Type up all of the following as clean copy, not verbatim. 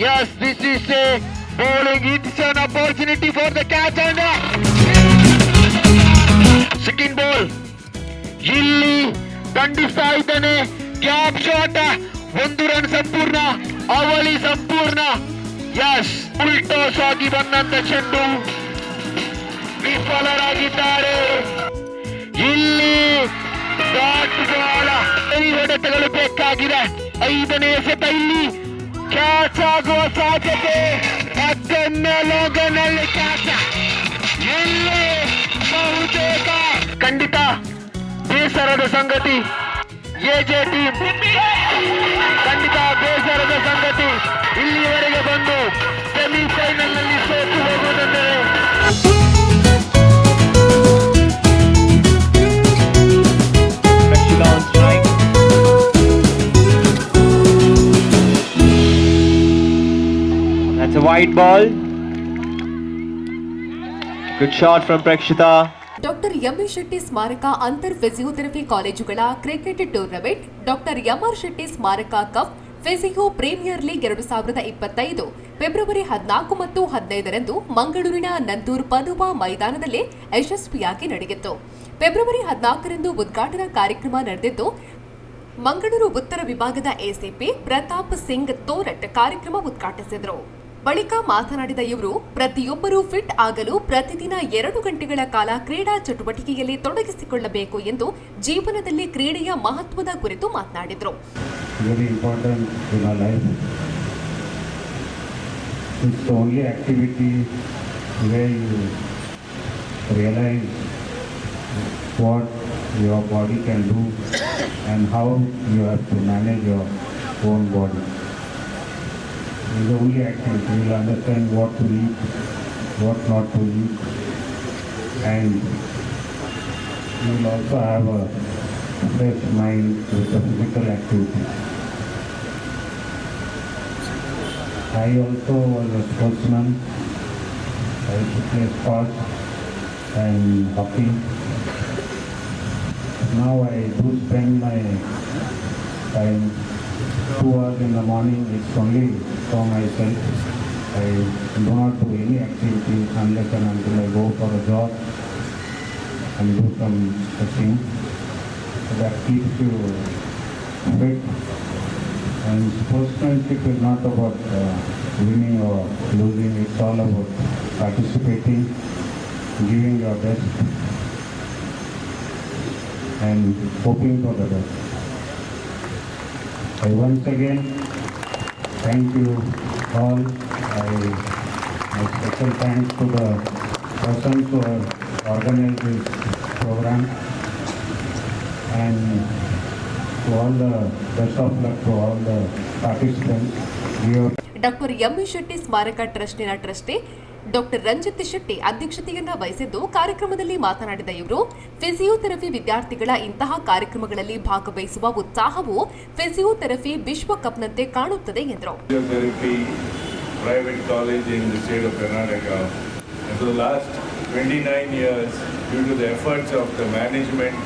Yes, this is a bowling. It's an opportunity for the catch and second ball. ಇಲ್ಲಿ ಖಂಡಿಸ್ತಾ ಇದ್ದಾನೆ gap shot. 1 run ಸಂಪೂರ್ಣ, ಅವಳಿ ಸಂಪೂರ್ಣ. Yes, ಉಲ್ಟೋಸ್ ಆಗಿ ಬಂದಂತ ಚೆಂಡು ವಿಫಲರಾಗಿದ್ದಾರೆ. ಇಲ್ಲಿ ಡಾಟ್ ಬಾಲ್ ಹೊಡೆತಗಳು ಬೇಕಾಗಿದೆ. 5ನೇ ಎಸೆತ ಇಲ್ಲಿ ಕ್ಯಾಚ್ ಆಗುವ ಸಾಧ್ಯತೆ. ಲೋಗನಲ್ಲಿ ಕ್ಯಾಚ್ ಇಲ್ಲಿ ಬಹುತೇಕ ಖಂಡಿತ ಬೇಸರದ ಸಂಗತಿ. ಎಜೆ ಟೀಮ್ ಖಂಡಿತ ಬೇಸರದ ಸಂಗತಿ. ಇಲ್ಲಿವರೆಗೆ ಬಂದು ಸೆಮಿಫೈನಲ್ ನಲ್ಲಿ ಸೋತು ಹೋಗುವುದೆಂದರೆ That's a wide ball. Good shot from Prakshita. Doctor MA Shetty ಸ್ಮಾರಕ ಅಂತರ್ ಫಿಸಿಯೋಥೆರಪಿ ಕಾಲೇಜುಗಳ cricket tournament doctor MR Shetty ಸ್ಮಾರಕ cup physio premier league 2025 February 14 ಮತ್ತು 15ರಂದು ಮಂಗಳೂರಿನ ನಂದೂರ್ ಪನುವಾ ಮೈದಾನದಲ್ಲಿ ಯಶಸ್ವಿಯಾಗಿ ನಡೆಯಿತು. ಫೆಬ್ರವರಿ 14ರಂದು ಉದ್ಘಾಟನಾ ಕಾರ್ಯಕ್ರಮ ನಡೆದಿದ್ದು, ಮಂಗಳೂರು ಉತ್ತರ ವಿಭಾಗದ ಎಸಿಪಿ ಪ್ರತಾಪ್ ಸಿಂಗ್ ತೋರಟ್ ಕಾರ್ಯಕ್ರಮ ಉದ್ಘಾಟಿಸಿದರು. ಬಳಿಕ ಮಾತನಾಡಿದ ಇವರು, ಪ್ರತಿಯೊಬ್ಬರೂ ಫಿಟ್ ಆಗಲು ಪ್ರತಿದಿನ 2 ಗಂಟೆಗಳ ಕಾಲ ಕ್ರೀಡಾ ಚಟುವಟಿಕೆಯಲ್ಲಿ ತೊಡಗಿಸಿಕೊಳ್ಳಬೇಕು ಎಂದು ಜೀವನದಲ್ಲಿ ಕ್ರೀಡೆಯ ಮಹತ್ವದ ಕುರಿತು ಮಾತನಾಡಿದರು. Very important in our life. It's the only activity where you realize what your body can do and how you have to manage your own body. It's the only activity. You will understand what to eat, what not to eat, and you will also have a fresh mind with the physical activity. I also was a sportsman. I used to play sports and hockey. Now I do spend my time 2 hours in the morning. It's only for myself. I do not do any activity unless and until I go for a job and do some stretching. That keeps you fit. And sportsmanship is not about winning or losing. It's all about participating, giving your best, and hoping for the best. I once again thank you all. My special thanks to the persons who have organized this program, and to all the best of luck to all the participants. Doctor MA Shetty ಸ್ಮಾರಕ ಟ್ರಸ್ಟಿನ trustee doctor Ranjit Shetty ಅಧ್ಯಕ್ಷತೆಯನ್ನ ವಹಿಸಿದ್ದು, ಕಾರ್ಯಕ್ರಮದಲ್ಲಿ ಮಾತನಾಡಿದ ಇವರು, physiotherapy ವಿದ್ಯಾರ್ಥಿಗಳ ಇಂತಹ ಕಾರ್ಯಕ್ರಮಗಳಲ್ಲಿ ಭಾಗವಹಿಸುವ ಉತ್ಸಾಹವು ಫಿಸಿಯೋಥೆರಪಿ ವಿಶ್ವಕಪ್ನಂತೆ ಕಾಣುತ್ತದೆ ಎಂದರು. Private college in the state of Karnataka, and for the last 29 years, due to the efforts of the management,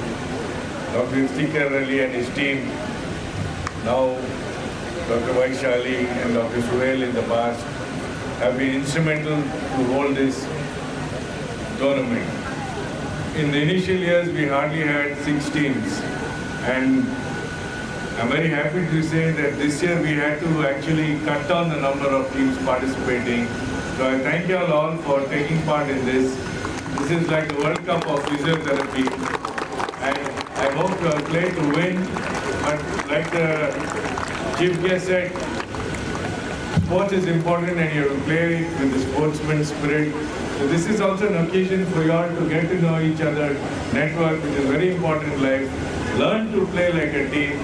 Dr. Stikarali and his team, now Dr. Vaishali and Dr. Suhail in the past, have been instrumental to hold this tournament. In the initial years, we hardly had 6 teams, and I'm very happy to say that this year we had to actually cut down the number of teams participating. So I thank you all for taking part in this. This is like the World Cup of physiotherapy, and I hope you all play to win. But like the chief guest said, sports is important and you have to play with the sportsman spirit. So this is also an occasion for you all to get to know each other, network, which is very important in life. Learn to play like a team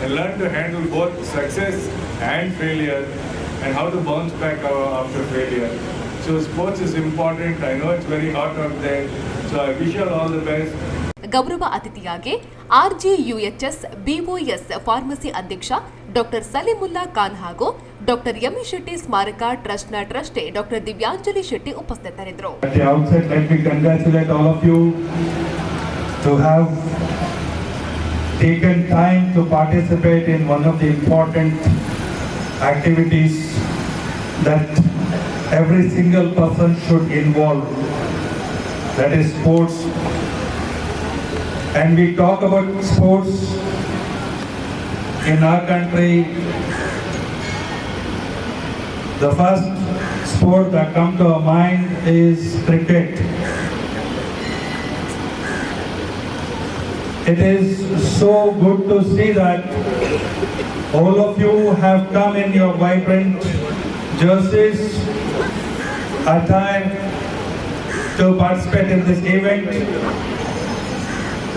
and learn to handle both success and failure and how to bounce back after failure. So sports is important. I know it's very hot out there. So I wish you all the best. ಗೌರವ ಅತಿಥಿಯಾಗಿ ಆರ್ಜಿಯುಎಚ್ಎಸ್ BOS pharmacy ಅಧ್ಯಕ್ಷ doctor ಸಲೀಮುಲ್ಲಾ Khan ಹಾಗೂ doctor MA Shetty ಸ್ಮಾರಕ ಟ್ರಸ್ಟ್ನ trustee doctor Divyanjali Shetty ಉಪಸ್ಥಿತರಿದ್ದರು. At the outset, let me congratulate all of you to have taken time to participate in one of the important activities that every single person should involve, that is sports. And we talk about sports in our country, the first sport that comes to our mind is cricket. It is so good to see that all of you have come in your vibrant jerseys, attire to participate in this event.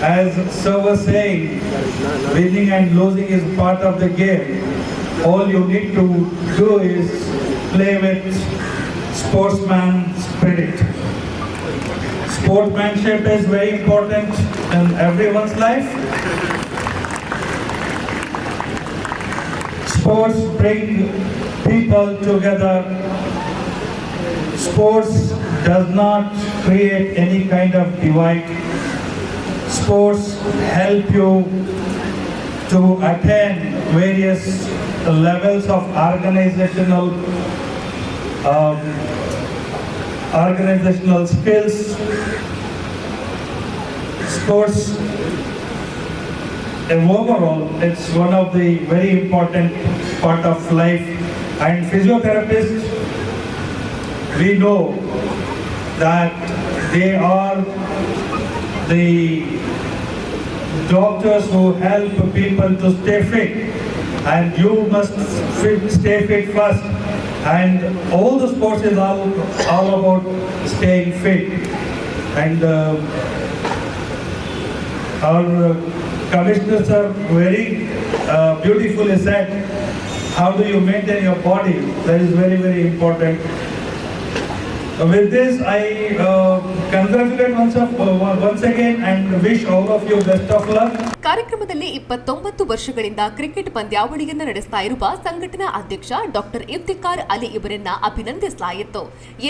As Sir was saying, winning and losing is part of the game. All you need to do is play with sportsman spirit. Sportsmanship is very important in everyone's life. Sports bring people together. Sports does not create any kind of divide. Sports help you to attain various levels of organizational skills. Sports, overall, it's one of the very important part of life. And physiotherapists, we know that they are the doctors who help people to stay fit, and you must stay fit first. And all the sports is all about staying fit. And our commissioners are very beautifully said, how do you maintain your body? That is very, very important. With this, I congratulate once again and wish all of you best of luck. ಕಾರ್ಯಕ್ರಮದಲ್ಲಿ 29 ವರ್ಷಗಳಿಂದ cricket ಪಂದ್ಯಾವಳಿಯನ್ನು ನಡೆಸ್ತಾ ಇರುವ ಸಂಘಟನಾ ಅಧ್ಯಕ್ಷ doctor Iftikhar Ali ಇವರನ್ನ ಅಭಿನಂದಿಸಲಾಯಿತು.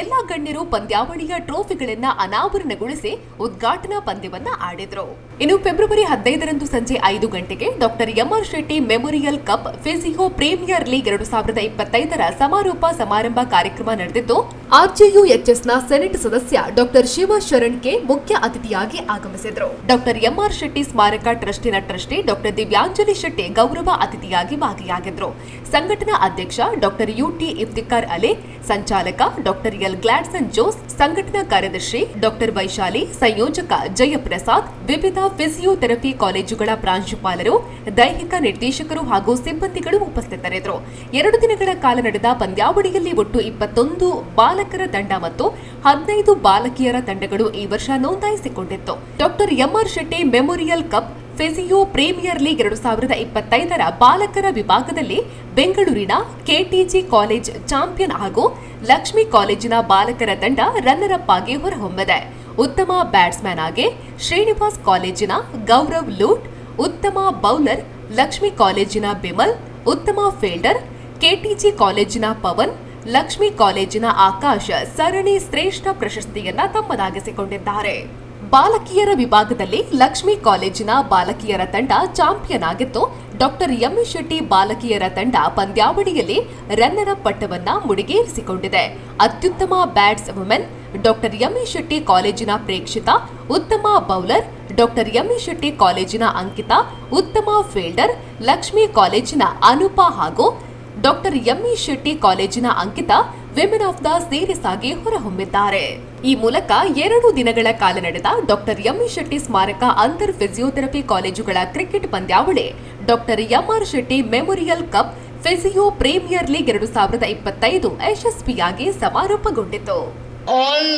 ಎಲ್ಲಾ ಗಣ್ಯರು ಪಂದ್ಯಾವಳಿಯ ಟ್ರೋಫಿಗಳನ್ನ ಅನಾವರಣಗೊಳಿಸಿ ಉದ್ಘಾಟನಾ ಪಂದ್ಯವನ್ನ ಆಡಿದ್ರು. ಇನ್ನು ಫೆಬ್ರವರಿ 15ರಂದು ಸಂಜೆ 5 ಗಂಟೆಗೆ doctor MR Shetty memorial cup physio premier league 2025ರ ಸಮಾರೋಪ ಸಮಾರಂಭ ಕಾರ್ಯಕ್ರಮ ನಡೆದಿದ್ದು, ಆರ್ಜೆಯುಎಚ್ಎಸ್ನ ಸೆನೆಟ್ ಸದಸ್ಯ ಡಾಕ್ಟರ್ ಶಿವ ಶರಣ್ ಕೆ ಮುಖ್ಯ ಅತಿಥಿಯಾಗಿ ಆಗಮಿಸಿದ್ರು. ಡಾಕ್ಟರ್ ಎಂಆರ್ ಶೆಟ್ಟಿ ಸ್ಮಾರಕ ಟ್ರಸ್ಟಿನ ಟ್ರಸ್ಟಿ ಡಾಕ್ಟರ್ ದಿವ್ಯಾಂಜಲಿ ಶೆಟ್ಟಿ ಗೌರವ ಅತಿಥಿಯಾಗಿ ಭಾಗಿಯಾಗಿದ್ರು. ಸಂಘಟನಾ ಅಧ್ಯಕ್ಷ ಡಾಕ್ಟರ್ ಯುಟಿ ಇಫ್ತಿಕಾರ್ ಅಲಿ, ಸಂಚಾಲಕ ಡಾಕ್ಟರ್ ಎಲ್ ಗ್ಲಾಡ್ಸನ್ ಜೋಸ್, ಸಂಘಟನಾ ಕಾರ್ಯದರ್ಶಿ ಡಾಕ್ಟರ್ ವೈಶಾಲಿ, ಸಂಯೋಜಕ ಜಯಪ್ರಸಾದ್, ವಿವಿಧ ಫಿಸಿಯೋಥೆರಪಿ ಕಾಲೇಜುಗಳ ಪ್ರಾಂಶುಪಾಲರು, ದೈಹಿಕ ನಿರ್ದೇಶಕರು ಹಾಗೂ ಸಿಬ್ಬಂದಿಗಳು ಉಪಸ್ಥಿತರಿದ್ದರು. 2 ದಿನಗಳ ಕಾಲ ನಡೆದ ಪಂದ್ಯಾವಳಿಯಲ್ಲಿ ಒಟ್ಟು 21 ಬಾಲಕರ ತಂಡ ಮತ್ತು 15 ಬಾಲಕಿಯರ ತಂಡಗಳು ಈ ವರ್ಷ ನೋಂದಾಯಿಸಿಕೊಂಡಿತ್ತು. Doctor MR Shetty memorial cup physio premier league 2025ರ ಬಾಲಕರ ವಿಭಾಗದಲ್ಲಿ ಬೆಂಗಳೂರಿನ ಕೆಟಿಜಿ ಕಾಲೇಜ್ ಚಾಂಪಿಯನ್ ಹಾಗೂ ಲಕ್ಷ್ಮಿ ಕಾಲೇಜಿನ ಬಾಲಕರ ತಂಡ ರನ್ನರ್ ಅಪ್ ಆಗಿ ಹೊರಹೊಮ್ಮಿದೆ. ಉತ್ತಮ ಬ್ಯಾಟ್ಸ್ಮನ್ ಆಗಿ ಶ್ರೀನಿವಾಸ್ ಕಾಲೇಜಿನ ಗೌರವ್ ಲೂಟ್, ಉತ್ತಮ ಬೌಲರ್ ಲಕ್ಷ್ಮಿ ಕಾಲೇಜಿನ ಬಿಮಲ್, ಉತ್ತಮ ಫೀಲ್ಡರ್ ಕೆಟಿಜಿ ಕಾಲೇಜಿನ ಪವನ್, ಲಕ್ಷ್ಮಿ ಕಾಲೇಜಿನ ಆಕಾಶ್ ಸರಣಿ ಶ್ರೇಷ್ಠ ಪ್ರಶಸ್ತಿಯನ್ನ ತಮ್ಮದಾಗಿಸಿಕೊಂಡಿದ್ದಾರೆ. ಬಾಲಕಿಯರ ವಿಭಾಗದಲ್ಲಿ ಲಕ್ಷ್ಮಿ ಕಾಲೇಜಿನ ಬಾಲಕಿಯರ ತಂಡ ಚಾಂಪಿಯನ್ ಆಗಿತ್ತು. ಡಾಕ್ಟರ್ ಎಂಇ ಶೆಟ್ಟಿ ಬಾಲಕಿಯರ ತಂಡ ಪಂದ್ಯಾವಳಿಯಲ್ಲಿ ರನ್ನರ್ ಅಪ್ ಪಟ್ಟವನ್ನ ಮುಡಿಗೇರಿಸಿಕೊಂಡಿದೆ. ಅತ್ಯುತ್ತಮ bats women doctor M E Shetty ಕಾಲೇಜಿನ ಪ್ರೇಕ್ಷಿತಾ, ಉತ್ತಮ ಬೌಲರ್ ಡಾಕ್ಟರ್ ಎಂಇ ಶೆಟ್ಟಿ ಕಾಲೇಜಿನ ಅಂಕಿತಾ, ಉತ್ತಮ ಫೀಲ್ಡರ್ ಲಕ್ಷ್ಮಿ ಕಾಲೇಜಿನ ಅನುಪಾ ಹಾಗೂ ಡಾಕ್ಟರ್ ಎಂಇ ಶೆಟ್ಟಿ ಕಾಲೇಜಿನ Ankita women of the series ಆಗಿ ಹೊರಹೊಮ್ಮಿದ್ದಾರೆ. ಈ ಮೂಲಕ 2 ದಿನಗಳ ಕಾಲ ನಡೆದ ಡಾಕ್ಟರ್ ಎಂಇ ಶೆಟ್ಟಿ ಸ್ಮಾರಕ ಅಂತರ್ ಫಿಸಿಯೋಥೆರಪಿ ಕಾಲೇಜುಗಳ ಕ್ರಿಕೆಟ್ ಪಂದ್ಯಾವಳಿ doctor MR Shetty memorial cup physio premier league 2025 ಯಶಸ್ವಿಯಾಗಿ ಸಮಾರೋಪಗೊಂಡಿತು. All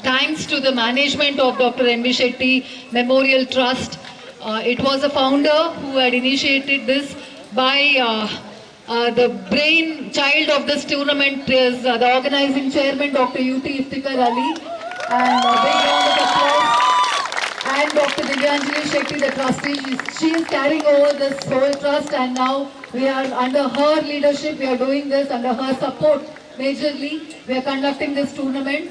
thanks to the management of Dr. M.V. Shetty Memorial Trust. It was a founder who had initiated this by the brain child of this tournament is the organizing chairman Dr. UT Iftikhar Ali, and a big round of applause. And Dr. Divyanjali Shetty, the trustee, she is carrying over this whole trust, and now we are under her leadership, we are doing this under her support majorly. We are conducting this tournament.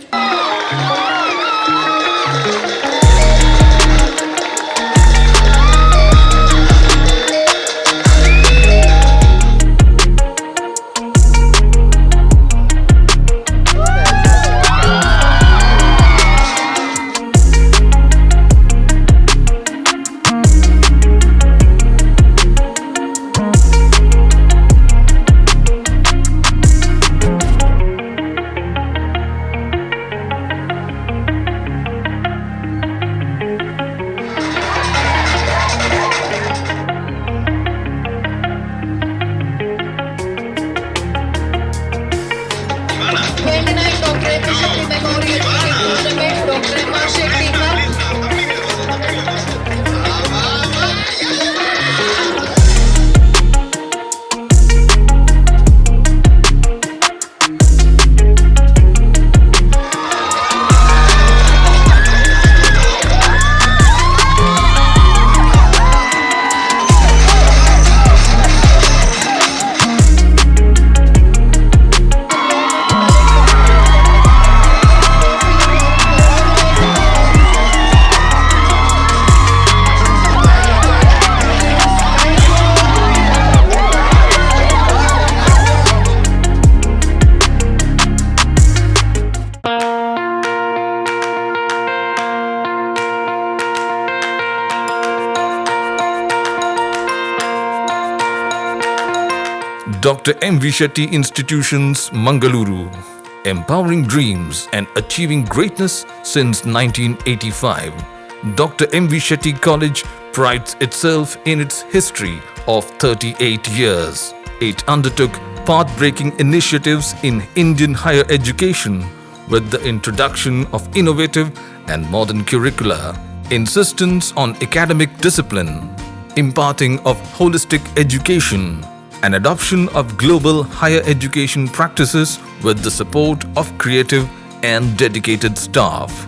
Dr. M.V. Shetty Institutions, Mangaluru. Empowering dreams and achieving greatness since 1985. Dr. M.V. Shetty College prides itself in its history of 38 years. It undertook path-breaking initiatives in Indian higher education with the introduction of innovative and modern curricula, insistence on academic discipline, imparting of holistic education, and adoption of global higher education practices with the support of creative and dedicated staff.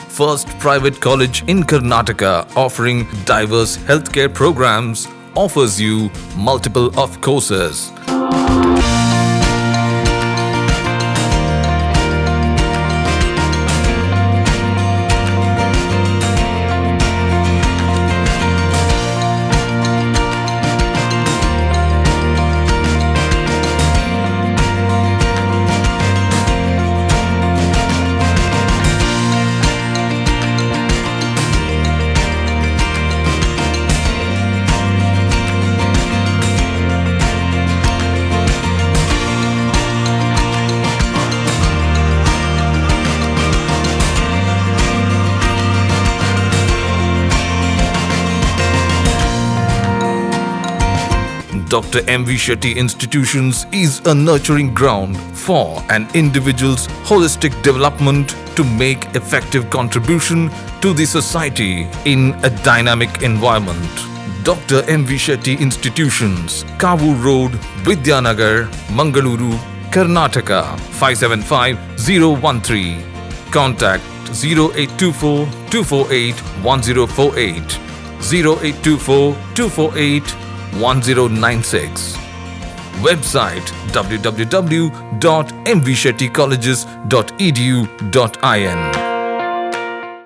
First private college in Karnataka offering diverse healthcare programs, offers you multiple of courses. Dr. M.V. Shetty Institutions is a nurturing ground for an individual's holistic development to make effective contribution to the society in a dynamic environment. Dr. M.V. Shetty Institutions, Kavur Road, Vidyanagar, Mangaluru, Karnataka 575013. Contact 0824 248 1048, 0824 248 1096. Website www.mvshettycolleges.edu.in.